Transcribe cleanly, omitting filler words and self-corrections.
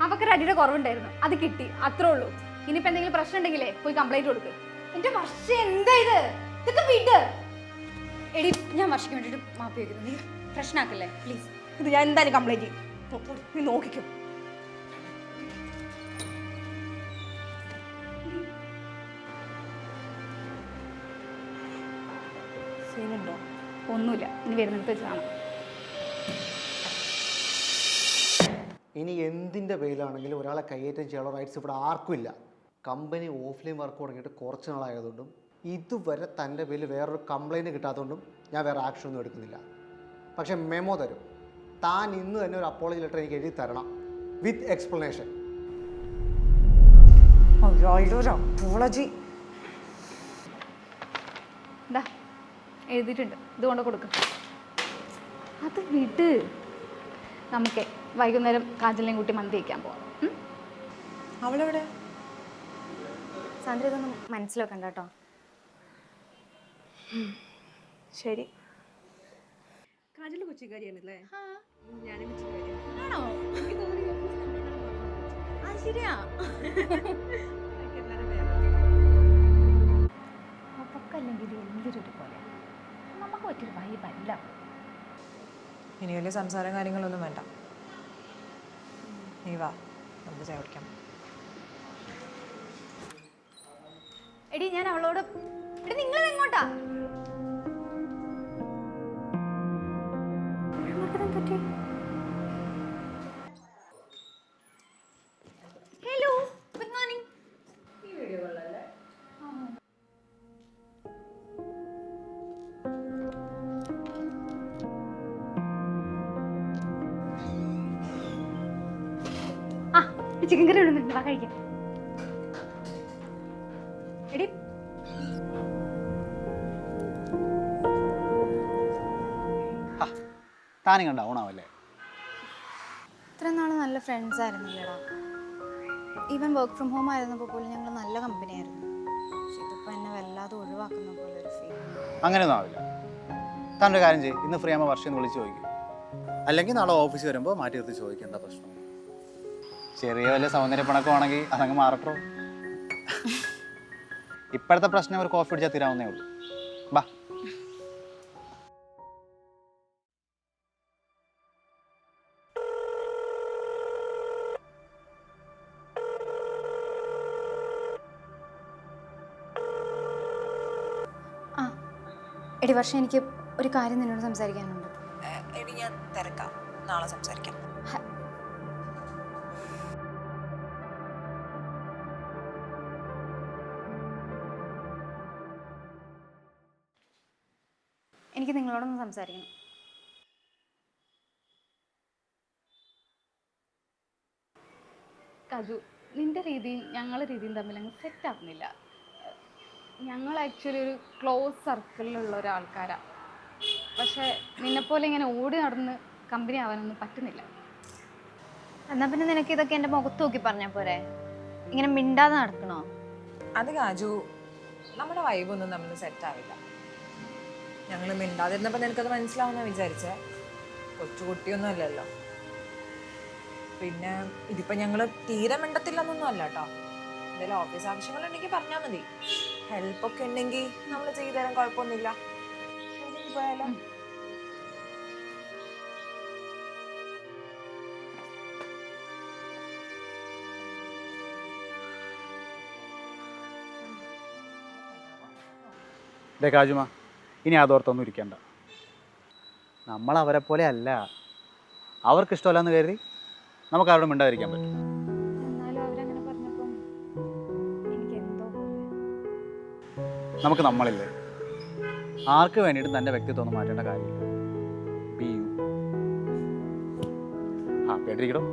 അവക്കൊരു അടിയുടെ കുറവുണ്ടായിരുന്നു, അത് കിട്ടി, അത്രേ ഉള്ളൂ. ഇനിയിപ്പോ എന്തെങ്കിലും പ്രശ്നം ഉണ്ടെങ്കിലേ പോയി കംപ്ലൈന്റ് കൊടുക്ക്. എന്റെ വർഷം എന്താ ഇത്, ഇതൊക്കെ വീട്ട്. എടി ഞാൻ വർഷയ്ക്ക് വേണ്ടിട്ട് മാപ്പി വയ്ക്കുന്നു, നീ പ്രശ്നമാക്കല്ലേ പ്ലീസ്. ഇത് ഞാൻ എന്തായാലും കംപ്ലൈന്റ് ചെയ്യും, നീ നോക്കിക്കോ. സീനുണ്ടോ? ഒന്നുമില്ല, ഇനി വരുന്നിടത്ത് വെച്ച് കാണാം. ഇനി എന്തിൻ്റെ പേരിലാണെങ്കിലും ഒരാളെ കയ്യേറ്റം ചെയ്യാനുള്ള റൈറ്റ്സ് ഇവിടെ ആർക്കും ഇല്ല. കമ്പനി ഓഫ്ലൈൻ വർക്ക് തുടങ്ങിയിട്ട് കുറച്ച് നാളായതുകൊണ്ടും ഇതുവരെ തൻ്റെ പേരിൽ വേറൊരു കംപ്ലൈൻറ്റ് കിട്ടാത്തതുകൊണ്ടും ഞാൻ വേറെ ആക്ഷൻ ഒന്നും എടുക്കുന്നില്ല. പക്ഷേ മെമ്മോ തരും. താൻ ഇന്ന് തന്നെ ഒരു അപ്പോളജി ലെറ്റർ എനിക്ക് എഴുതി തരണം വിത്ത് എക്സ്പ്ലനേഷൻ. അപ്പോളജി എന്താ എഴുതിയിട്ടുണ്ട്, ഇതുകൊണ്ട് കൊടുക്കും. അത് വിട്. നമുക്കേ വൈകുന്നേരം കാജലിനെയും കൂട്ടി മന്തി വയ്ക്കാൻ പോവാം. അവളെവിടെ? സാന്ദ്ര ഇതൊന്നും മനസ്സിലാക്കണ്ട കേട്ടോ. ശരി. കാജല് കൊച്ചിക്കാരിയാണല്ലേ? ആണോ? ആ ശരിയാ. അവക്കല്ലെങ്കിൽ എല്ലാവരും ഒരുപോലെ, നമുക്ക് പറ്റിയൊരു വൈബല്ല. ഇനി വലിയ സംസാരം കാര്യങ്ങളൊന്നും വേണ്ട. നീ വാ, നമുക്ക് ചായ കുടിക്കാം. എടി ഞാൻ അവളോട്, എടി നിങ്ങൾ എങ്ങോട്ടാ? Hello, good morning. ആ ചിക്കൻ കറി ഇടുന്നുണ്ട്, വാ കഴിക്കാം. എടി താനും കണ്ട ഓണാവല്ലേ? ഇത്ര നാൾ നല്ല ഫ്രണ്ട്സ് ആയിരുന്നില്ലടാ. ഈവൻ വർക്ക് ഫ്രം ഹോം ആയിരുന്നപ്പോൾ പോലും ഞങ്ങൾ നല്ല കമ്പനി ആയിരുന്നു. പക്ഷെ ഇതിപ്പോൾ എന്നെ വല്ലാതെ ഒഴിവാക്കുന്ന പോലെ ഒരു ഫീൽ. അങ്ങനെയൊന്നും ആവില്ല. താനൊരു കാര്യം ചെയ്യും, ഇന്ന് ഫ്രീ ആകുമ്പോൾ വർഷം വിളിച്ച് ചോദിക്കും. അല്ലെങ്കിൽ നാളെ ഓഫീസിൽ വരുമ്പോൾ മാറ്റി നിർത്തി ചോദിക്കും എന്താ പ്രശ്നം. ചെറിയ വല്ല സൗന്ദര്യ പണക്കമാണെങ്കിൽ അതങ്ങ് മാറട്ടോ. ഇപ്പോഴത്തെ പ്രശ്നം ഒരു കോഫി അടിച്ചാൽ തീരാവുന്നേ ഉള്ളൂ. ബാ. ആ എടി വർഷം, എനിക്ക് ഒരു കാര്യം നിന്നോട് സംസാരിക്കാനുണ്ട്. എടി ഞാൻ തിരക്കാം, നാളെ സംസാരിക്കാം. എനിക്ക് നിങ്ങളോടൊന്ന് സംസാരിക്കണം. കാജു, നിന്റെ രീതിയും ഞങ്ങളുടെ രീതിയും തമ്മിൽ അങ്ങ് സെറ്റ് ആവുന്നില്ല. ഞങ്ങൾ ആക്ച്വലി ഒരു ക്ലോസ് സർക്കിളിലുള്ള ഒരാൾക്കാരാണ്. പക്ഷേ നിന്നെപ്പോലെ ഇങ്ങനെ ഓടി നടന്ന് കമ്പനി ആവാനൊന്നും പറ്റുന്നില്ല. എന്നാൽ പിന്നെ നിനക്ക് ഇതൊക്കെ എൻ്റെ മുഖത്ത് നോക്കി പറഞ്ഞാൽ പോരെ? ഇങ്ങനെ മിണ്ടാതെ നടക്കണോ? അത് കാജു, നമ്മുടെ വൈബൊന്നും നമ്മൾ സെറ്റ് ആവില്ല. ഞങ്ങൾ മിണ്ടാതിരുന്നപ്പോൾ നിനക്കത് മനസ്സിലാവുന്ന വിചാരിച്ചേ. കൊച്ചുകുട്ടിയൊന്നും അല്ലല്ലോ. പിന്നെ ഇതിപ്പോൾ ഞങ്ങൾ തീരെ മിണ്ടത്തില്ലെന്നൊന്നും അല്ല കേട്ടോ. എന്തെങ്കിലും ഓഫീസ് ആവശ്യങ്ങളുണ്ടെങ്കിൽ പറഞ്ഞാൽ മതി. ഹെൽപ്പൊക്കെ ഉണ്ടെങ്കിൽ നമ്മൾ ചെയ്തു തരാൻ കുഴപ്പമൊന്നുമില്ല. പോയാലോ? കാജുമ, ഇനി അതോർത്തൊന്നും ഇരിക്കണ്ട. നമ്മൾ അവരെ പോലെ അല്ല. അവർക്ക് ഇഷ്ടമല്ലെന്ന് കരുതി നമുക്ക് അവരുടെ മിണ്ടാതിരിക്കാൻ പറ്റും. എന്നാലും അവരങ്ങനെ പറഞ്ഞപ്പം എനിക്ക് എന്തോ നമുക്ക് നമ്മളില്ലേ, ആർക്ക് വേണ്ടിയിട്ട് തൻ്റെ വ്യക്തിത്വം ഒന്നും മാറ്റേണ്ട കാര്യമില്ല. Be you. ഹാപ്പി ആയിട്ടിരിക്കണോ?